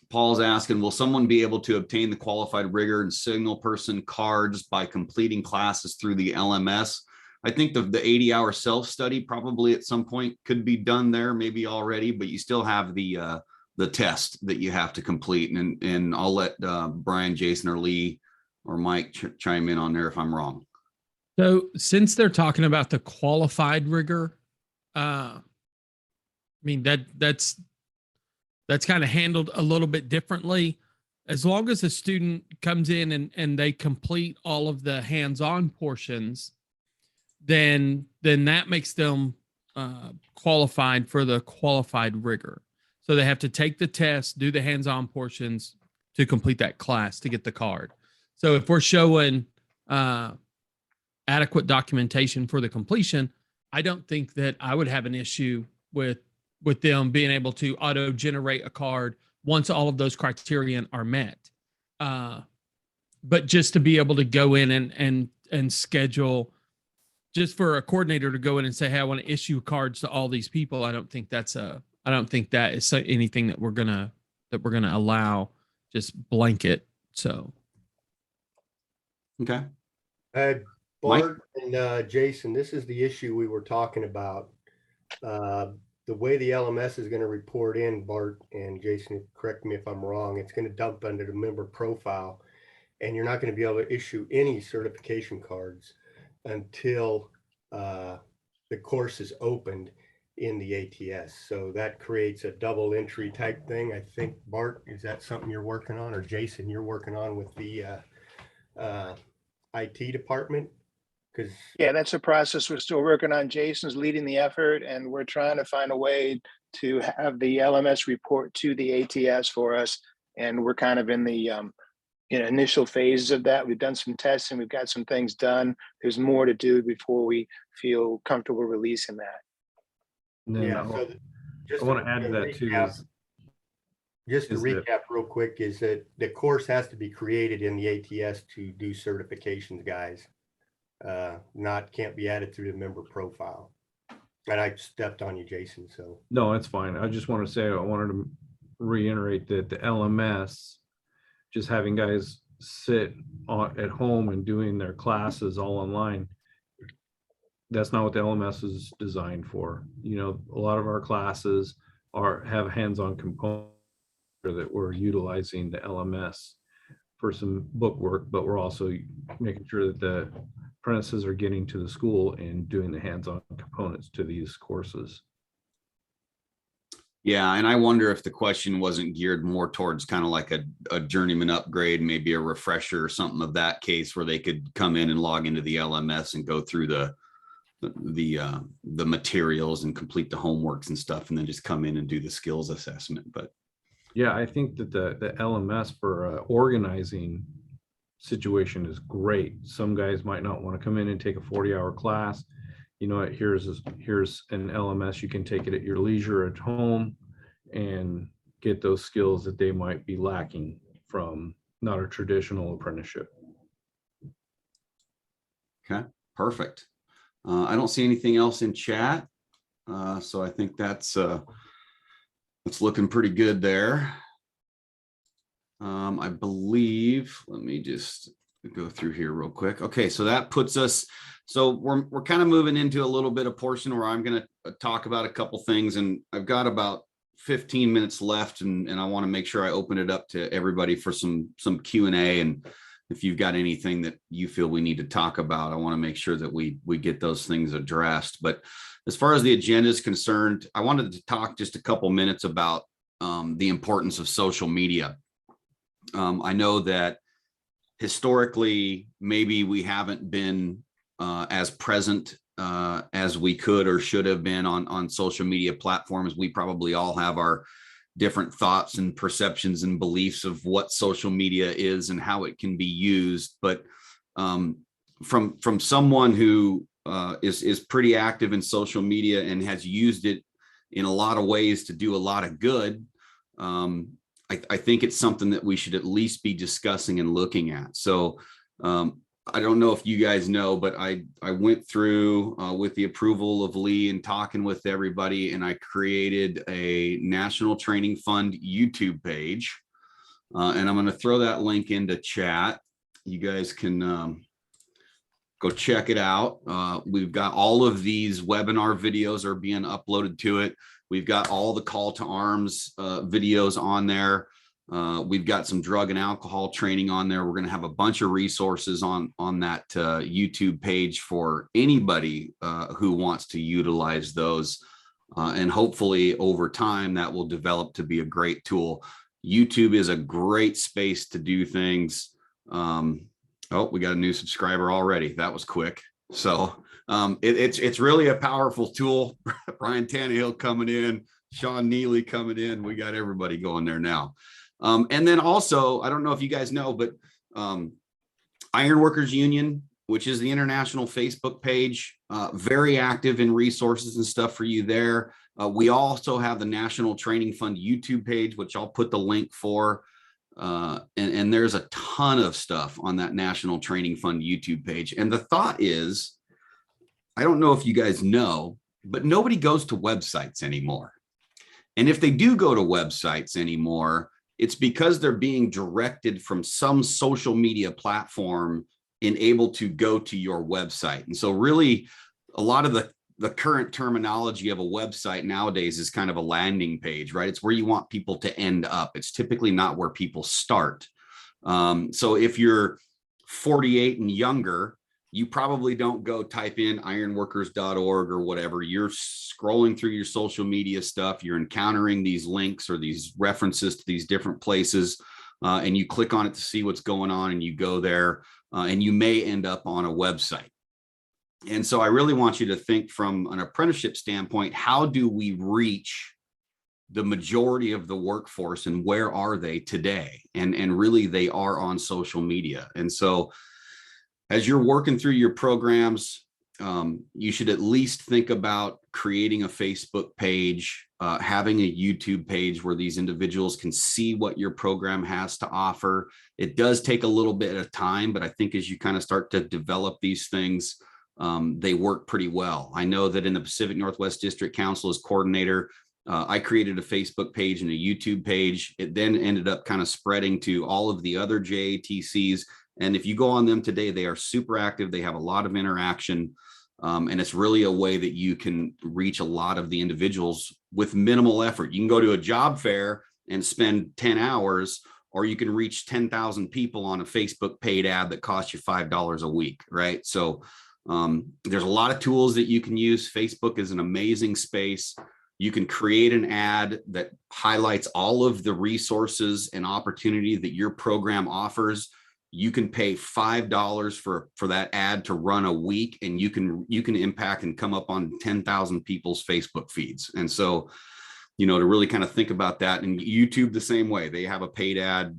Paul's asking, will someone be able to obtain the qualified rigger and signal person cards by completing classes through the LMS? I think the 80-hour self-study probably at some point could be done there, maybe already, but you still have the test that you have to complete. And I'll let Brian, Jason, or Lee or Mike chime in on there if I'm wrong. So since they're talking about the qualified rigger, I mean, that's kind of handled a little bit differently. As long as a student comes in and they complete all of the hands-on portions, then that makes them qualified for the qualified rigger. So they have to take the test, do the hands-on portions to complete that class to get the card. So if we're showing adequate documentation for the completion, I don't think that I would have an issue with them being able to auto-generate a card once all of those criterion are met. But just to be able to go in and schedule, just for a coordinator to go in and say, hey, I want to issue cards to all these people, I don't think that is anything that we're gonna allow just blanket. So okay. Bart and Jason, this is the issue we were talking about. The way the LMS is going to report in, Bart and Jason, correct me if I'm wrong, it's going to dump under the member profile, and you're not going to be able to issue any certification cards until the course is opened in the ATS. So that creates a double entry type thing. I think, Bart, is that something you're working on, or Jason, you're working on with the IT department? Yeah, that's a process we're still working on. Jason's leading the effort, and we're trying to find a way to have the LMS report to the ATS for us. And we're kind of in the initial phases of that. We've done some testing, we've got some things done. There's more to do before we feel comfortable releasing that. Yeah, so I want to add to that too. Just to recap real quick, is that the course has to be created in the ATS to do certifications, guys. Can't be added through the member profile. And I stepped on you, Jason. So no, it's fine. I just want to say, I wanted to reiterate that the LMS, just having guys sit at home and doing their classes all online, that's not what the LMS is designed for. You know, a lot of our classes have hands-on components that we're utilizing the LMS for some book work, but we're also making sure that the apprentices are getting to the school and doing the hands-on components to these courses. Yeah, and I wonder if the question wasn't geared more towards kind of like a journeyman upgrade, maybe a refresher or something of that case, where they could come in and log into the LMS and go through the materials and complete the homeworks and stuff, and then just come in and do the skills assessment. But yeah, I think that the LMS for organizing situation is great. Some guys might not want to come in and take a 40-hour class. You know, here's an LMS. You can take it at your leisure at home and get those skills that they might be lacking from not a traditional apprenticeship. okay, perfect. I don't see anything else in chat, so I think that's looking pretty good there. I believe, let me just go through here real quick. Okay, so that puts us, so we're kind of moving into a little bit of portion where I'm going to talk about a couple things, and I've got about 15 minutes left, and I want to make sure I open it up to everybody for some Q&A. And if you've got anything that you feel we need to talk about, I want to make sure that we get those things addressed. But as far as the agenda is concerned, I wanted to talk just a couple minutes about the importance of social media. I know that historically, maybe we haven't been as present as we could or should have been on social media platforms. We probably all have our different thoughts and perceptions and beliefs of what social media is and how it can be used. But from someone who is pretty active in social media and has used it in a lot of ways to do a lot of good, I think it's something that we should at least be discussing and looking at. So I don't know if you guys know, but I went through with the approval of Lee and talking with everybody, and I created a National Training Fund YouTube page. And I'm going to throw that link into chat. You guys can go check it out. We've got all of these webinar videos are being uploaded to it. We've got all the call to arms videos on there. We've got some drug and alcohol training on there. We're going to have a bunch of resources on that YouTube page for anybody who wants to utilize those. And hopefully over time that will develop to be a great tool. YouTube is a great space to do things. Oh, we got a new subscriber already. That was quick. So it's really a powerful tool. Ryan Tannehill coming in, Sean Neely coming in. We got everybody going there now. And then also, I don't know if you guys know, but Ironworkers Union, which is the international Facebook page, very active in resources and stuff for you there. We also have the National Training Fund YouTube page, which I'll put the link for. And there's a ton of stuff on that National Training Fund YouTube page. And the thought is, I don't know if you guys know, but nobody goes to websites anymore. And if they do go to websites anymore, it's because they're being directed from some social media platform and able to go to your website. And so really a lot of the current terminology of a website nowadays is kind of a landing page, right? It's where you want people to end up. It's typically not where people start. So if you're 48 and younger, you probably don't go type in ironworkers.org or whatever. You're scrolling through your social media stuff. You're encountering these links or these references to these different places, and you click on it to see what's going on, and you go there, and you may end up on a website. And so I really want you to think from an apprenticeship standpoint, how do we reach the majority of the workforce, and where are they today? And really they are on social media. And so as you're working through your programs, you should at least think about creating a Facebook page, having a YouTube page where these individuals can see what your program has to offer. It does take a little bit of time, but I think as you kind of start to develop these things, they work pretty well. I know that in the Pacific Northwest District Council as coordinator, I created a Facebook page and a YouTube page. It then ended up kind of spreading to all of the other JATCs. And if you go on them today, they are super active. They have a lot of interaction. And it's really a way that you can reach a lot of the individuals with minimal effort. You can go to a job fair and spend 10 hours, or you can reach 10,000 people on a Facebook paid ad that costs you $5 a week, right? So there's a lot of tools that you can use. Facebook is an amazing space. You can create an ad that highlights all of the resources and opportunity that your program offers. You can pay $5 for that ad to run a week, and you can impact and come up on 10,000 people's Facebook feeds. And so, you know, to really kind of think about that, and YouTube the same way, they have a paid ad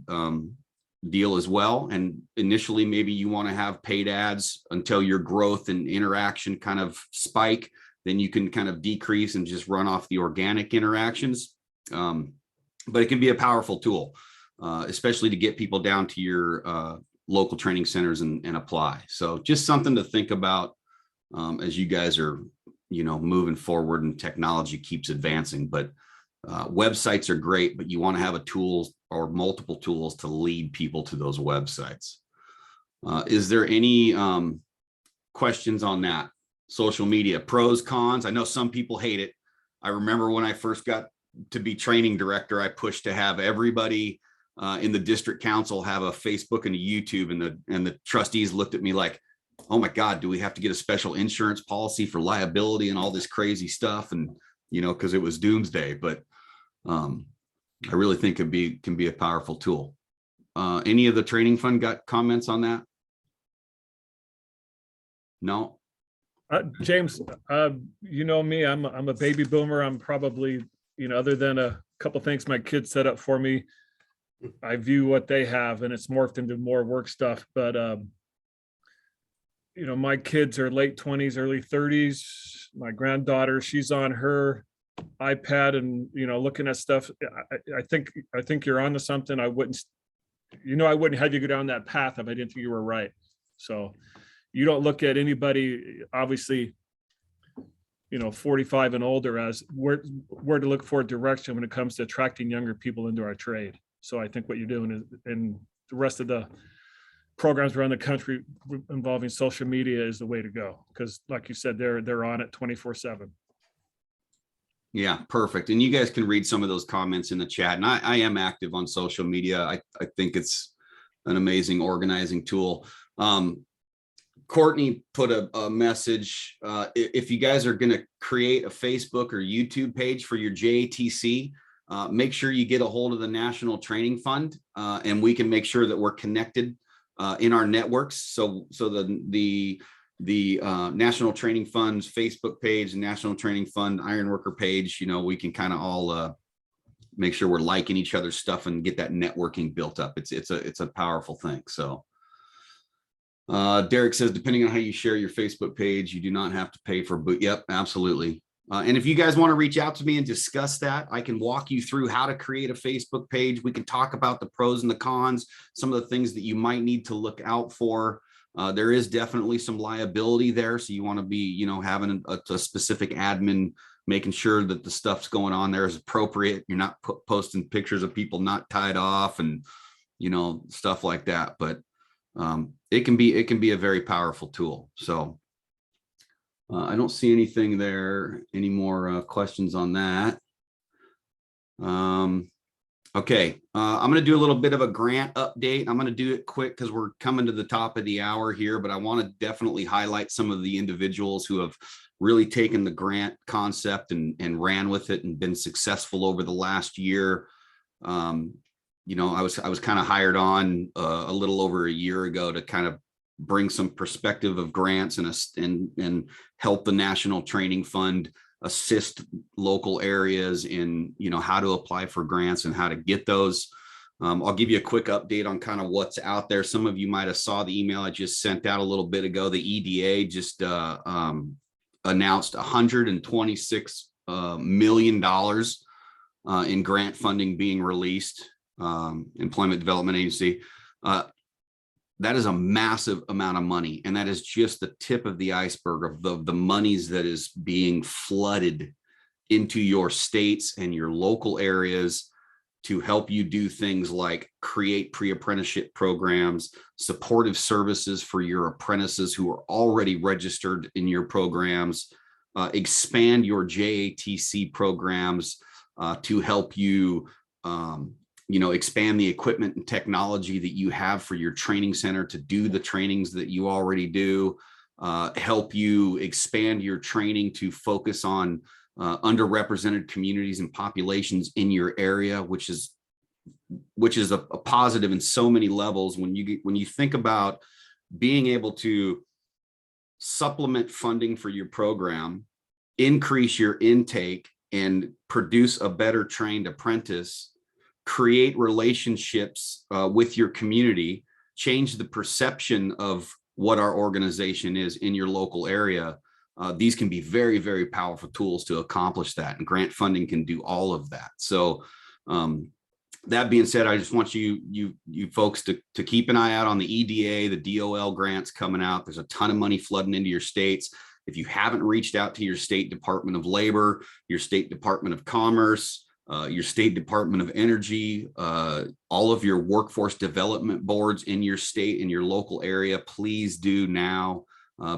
deal as well. And initially, maybe you want to have paid ads until your growth and interaction kind of spike. Then you can kind of decrease and just run off the organic interactions. But it can be a powerful tool, especially to get people down to your local training centers and apply. So just something to think about as you guys are, you know, moving forward and technology keeps advancing. But websites are great, but you want to have a tool or multiple tools to lead people to those websites. Is there any questions on that? Social media, pros, cons. I know some people hate it. I remember when I first got to be training director, I pushed to have everybody in the district council have a Facebook and a YouTube, and the trustees looked at me like, oh my God, do we have to get a special insurance policy for liability and all this crazy stuff? And, you know, because it was doomsday, but I really think it can be a powerful tool. Any of the training fund got comments on that? No? James, you know me, I'm a baby boomer. I'm probably, you know, other than a couple things my kids set up for me, I view what they have, and it's morphed into more work stuff. But, you know, my kids are late 20s, early 30s. My granddaughter, she's on her iPad and, you know, looking at stuff. I think you're onto something. I wouldn't have you go down that path if I didn't think you were right. So you don't look at anybody, obviously, you know, 45 and older as where to look for direction when it comes to attracting younger people into our trade. So I think what you're doing is, and the rest of the programs around the country involving social media is the way to go. Because like you said, they're on it 24/7. Yeah, perfect. And you guys can read some of those comments in the chat. And I am active on social media. I think it's an amazing organizing tool. Courtney put a message. If you guys are going to create a Facebook or YouTube page for your JATC, make sure you get a hold of the National Training Fund, and we can make sure that we're connected in our networks. So the National Training Fund's Facebook page, National Training Fund Ironworker page, you know, we can kind of all make sure we're liking each other's stuff and get that networking built up. It's a powerful thing. So Derek says, depending on how you share your Facebook page, you do not have to pay for boot. Yep, absolutely. And if you guys want to reach out to me and discuss that, I can walk you through how to create a Facebook page. We can talk about the pros and the cons, some of the things that you might need to look out for. There is definitely some liability there. So you want to be, you know, having a specific admin, making sure that the stuff's going on there is appropriate. You're not posting pictures of people not tied off and, you know, stuff like that. But it can be a very powerful tool. So I don't see anything there. Any more questions on that? Okay, I'm going to do a little bit of a grant update. I'm going to do it quick because we're coming to the top of the hour here, but I want to definitely highlight some of the individuals who have really taken the grant concept and ran with it and been successful over the last year. You know, I was kind of hired on a little over a year ago to kind of bring some perspective of grants and help the National Training Fund assist local areas in, you know, how to apply for grants and how to get those. I'll give you a quick update on kind of what's out there. Some of you might have saw the email I just sent out a little bit ago. The EDA just announced $126 million in grant funding being released. Employment Development Agency. That is a massive amount of money, and that is just the tip of the iceberg of the monies that is being flooded into your states and your local areas to help you do things like create pre-apprenticeship programs, supportive services for your apprentices who are already registered in your programs, expand your JATC programs to help you, expand the equipment and technology that you have for your training center to do the trainings that you already do, help you expand your training to focus on underrepresented communities and populations in your area, which is a positive in so many levels. When you think about being able to supplement funding for your program, increase your intake, and produce a better trained apprentice, create relationships with your community, change the perception of what our organization is in your local area. These can be very, very powerful tools to accomplish that, and grant funding can do all of that. So that being said, I just want you folks to keep an eye out on the EDA, the DOL grants coming out. There's a ton of money flooding into your states. If you haven't reached out to your state Department of Labor, your state Department of Commerce, your state Department of Energy, all of your workforce development boards in your state, in your local area, please do now,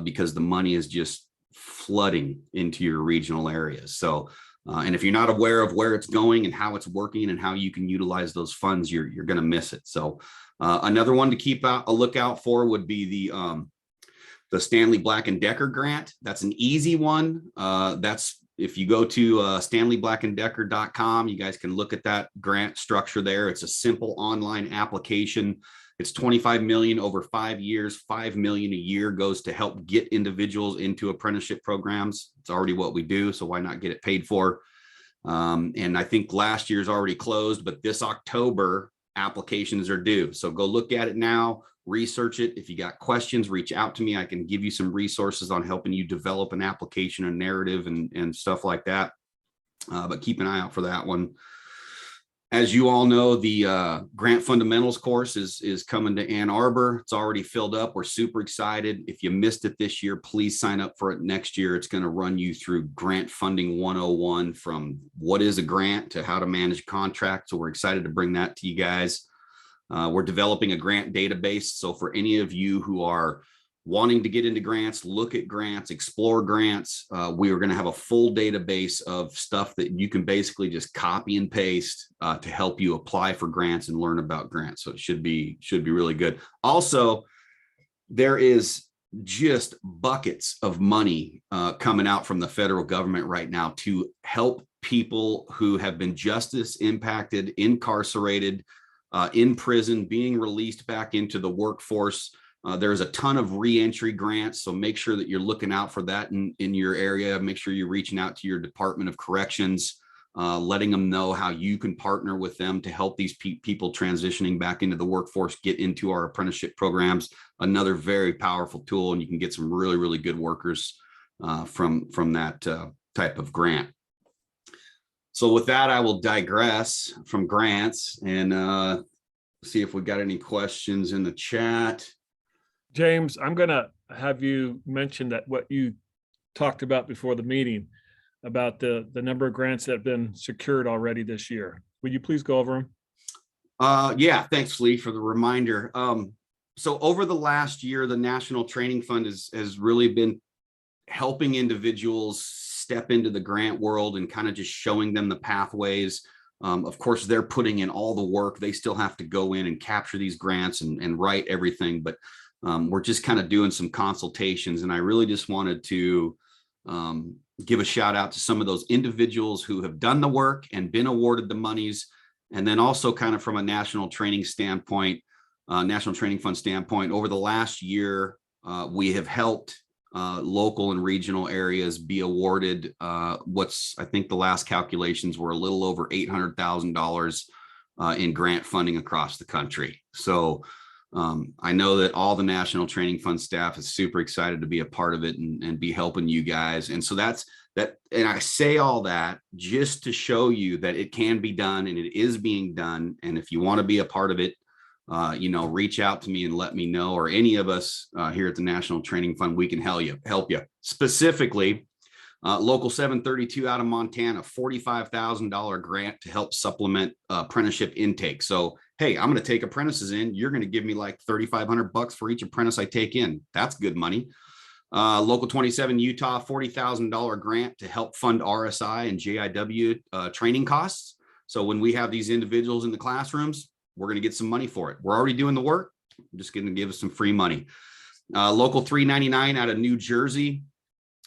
because the money is just flooding into your regional areas. So, and if you're not aware of where it's going and how it's working and how you can utilize those funds, you're going to miss it. So another one to keep a lookout for would be the Stanley Black & Decker grant. That's an easy one. That's if you go to stanleyblackanddecker.com, you guys can look at that grant structure there. It's a simple online application. It's $25 million over 5 years. $5 million a year goes to help get individuals into apprenticeship programs. It's already what we do, so why not get it paid for? And I think last year's already closed, but this October applications are due. So go look at it now, research it. If you got questions, reach out to me. I can give you some resources on helping you develop an application, a narrative, and stuff like that. But keep an eye out for that one. As you all know, the Grant Fundamentals course is coming to Ann Arbor. It's already filled up. We're super excited. If you missed it this year, please sign up for it next year. It's going to run you through Grant Funding 101, from what is a grant to how to manage contracts. So we're excited to bring that to you guys. We're developing a grant database. So for any of you who are wanting to get into grants, look at grants, explore grants, we are going to have a full database of stuff that you can basically just copy and paste to help you apply for grants and learn about grants. So it should be really good. Also, there is just buckets of money coming out from the federal government right now to help people who have been justice impacted, incarcerated, in prison, being released back into the workforce. There's a ton of reentry grants, so make sure that you're looking out for that in your area. Make sure you're reaching out to your Department of Corrections, letting them know how you can partner with them to help these people transitioning back into the workforce get into our apprenticeship programs. Another very powerful tool, and you can get some really, really good workers from that type of grant. So with that, I will digress from grants and see if we got any questions in the chat. James, I'm going to have you mention that what you talked about before the meeting about the number of grants that have been secured already this year. Would you please go over them? Yeah, thanks, Lee, for the reminder. So over the last year, the National Training Fund has really been helping individuals step into the grant world and kind of just showing them the pathways. Of course, they're putting in all the work. They still have to go in and capture these grants and write everything, but we're just kind of doing some consultations. And I really just wanted to give a shout out to some of those individuals who have done the work and been awarded the monies. And then also kind of from a national training standpoint, National Training Fund standpoint, over the last year, we have helped local and regional areas be awarded I think the last calculations were a little over $800,000 in grant funding across the country. So I know that all the National Training Fund staff is super excited to be a part of it and be helping you guys. And so that's that. And I say all that just to show you that it can be done and it is being done. And if you want to be a part of it, reach out to me and let me know, or any of us here at the National Training Fund, we can help you. Specifically, Local 732 out of Montana, $45,000 grant to help supplement apprenticeship intake. So, hey, I'm going to take apprentices in. You're going to give me like $3,500 for each apprentice I take in. That's good money. Local 27 Utah, $40,000 grant to help fund RSI and JIW training costs. So when we have these individuals in the classrooms, we're going to get some money for it. We're already doing the work. I'm just going to give us some free money. Local 399 out of New Jersey,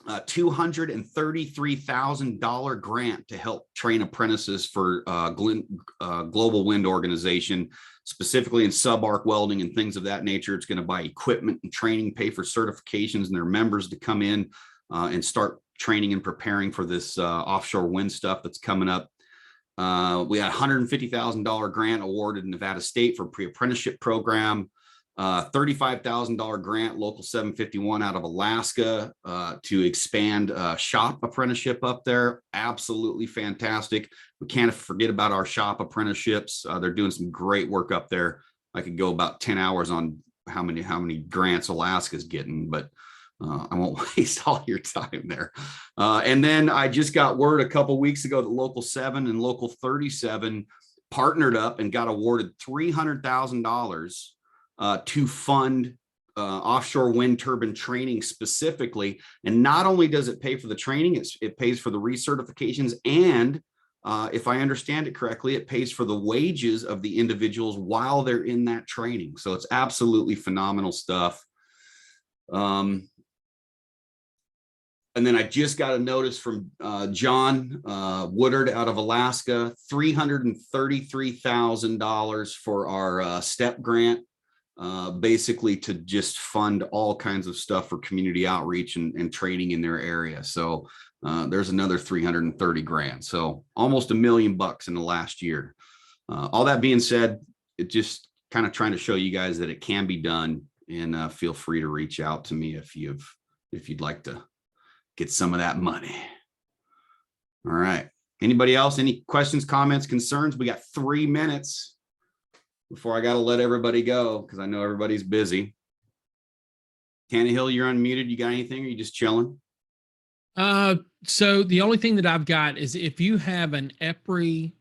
$233,000 grant to help train apprentices for Global Wind Organization, specifically in sub-arc welding and things of that nature. It's going to buy equipment and training, pay for certifications and their members to come in and start training and preparing for this offshore wind stuff that's coming up. We had a $150,000 grant awarded in Nevada State for pre-apprenticeship program. $35,000 grant, local 751 out of Alaska, to expand shop apprenticeship up there. Absolutely fantastic. We can't forget about our shop apprenticeships. They're doing some great work up there. I could go about 10 hours on how many grants Alaska's getting, but I won't waste all your time there. And then I just got word a couple weeks ago that local 7 and local 37 partnered up and got awarded $300,000 to fund offshore wind turbine training specifically. And not only does it pay for the training, it pays for the recertifications. And if I understand it correctly, it pays for the wages of the individuals while they're in that training. So it's absolutely phenomenal stuff. And then I just got a notice from John Woodard out of Alaska, $333,000 for our STEP grant. Basically to just fund all kinds of stuff for community outreach and training in their area. So there's another 330 grand. So almost $1 million in the last year. All that being said, it just kind of trying to show you guys that it can be done, and feel free to reach out to me if you'd like to get some of that money. All right. Anybody else? Any questions, comments, concerns? We got 3 minutes before I got to let everybody go because I know everybody's busy. Tannehill, you're unmuted. You got anything? Or are you just chilling? So the only thing that I've got is if you have an EPRI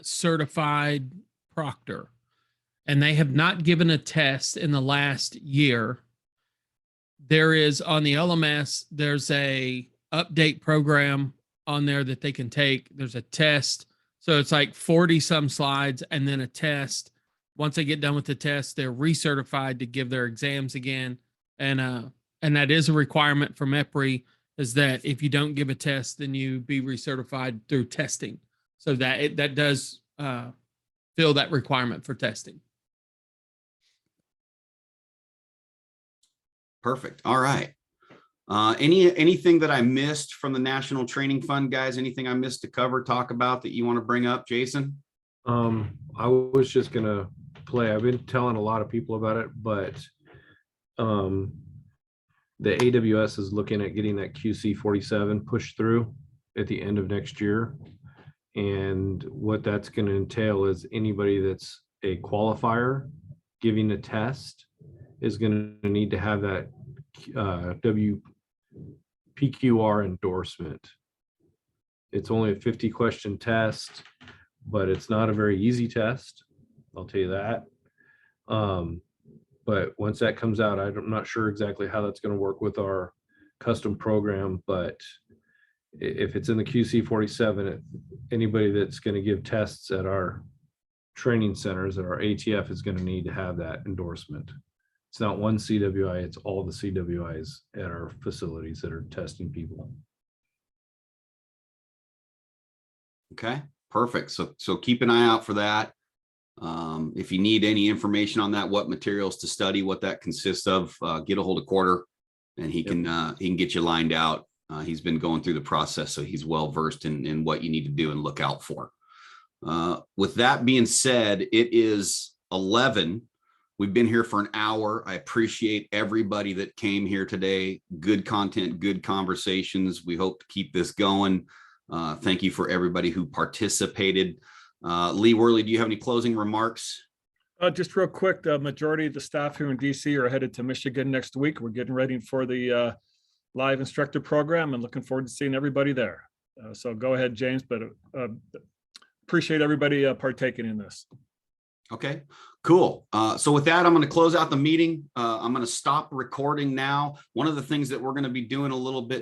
certified proctor and they have not given a test in the last year, there is on the LMS, there's a update program on there that they can take. There's a test. So it's like 40 some slides and then a test. Once they get done with the test, they're recertified to give their exams again. And that is a requirement from EPRI, is that if you don't give a test, then you be recertified through testing. So that does fill that requirement for testing. Perfect. All right. Anything that I missed from the National Training Fund, guys? Anything I missed to cover, talk about that you want to bring up, Jason? I was just gonna play. I've been telling a lot of people about it, but the AWS is looking at getting that QC 47 pushed through at the end of next year. And what that's going to entail is anybody that's a qualifier giving a test is going to need to have that WPQR endorsement. It's only a 50 question test, but it's not a very easy test. I'll tell you that. But once that comes out, I'm not sure exactly how that's going to work with our custom program, but if it's in the QC 47, anybody that's going to give tests at our training centers, at our ATF, is going to need to have that endorsement. It's not one CWI, it's all the CWIs at our facilities that are testing people. Okay, perfect. So keep an eye out for that. If you need any information on that, what materials to study, what that consists of, get a hold of Quarter, and he can get you lined out. He's been going through the process, so he's well versed in what you need to do and look out for. With that being said, it is 11. We've been here for an hour. I appreciate everybody that came here today. Good content, good conversations. We hope to keep this going. Thank you for everybody who participated. Lee Worley, do you have any closing remarks? Just real quick, the majority of the staff here in DC are headed to Michigan next week. We're getting ready for the live instructor program and looking forward to seeing everybody there. So go ahead, James, but appreciate everybody partaking in this. Okay, cool. So with that, I'm going to close out the meeting. I'm going to stop recording now. One of the things that we're going to be doing a little bit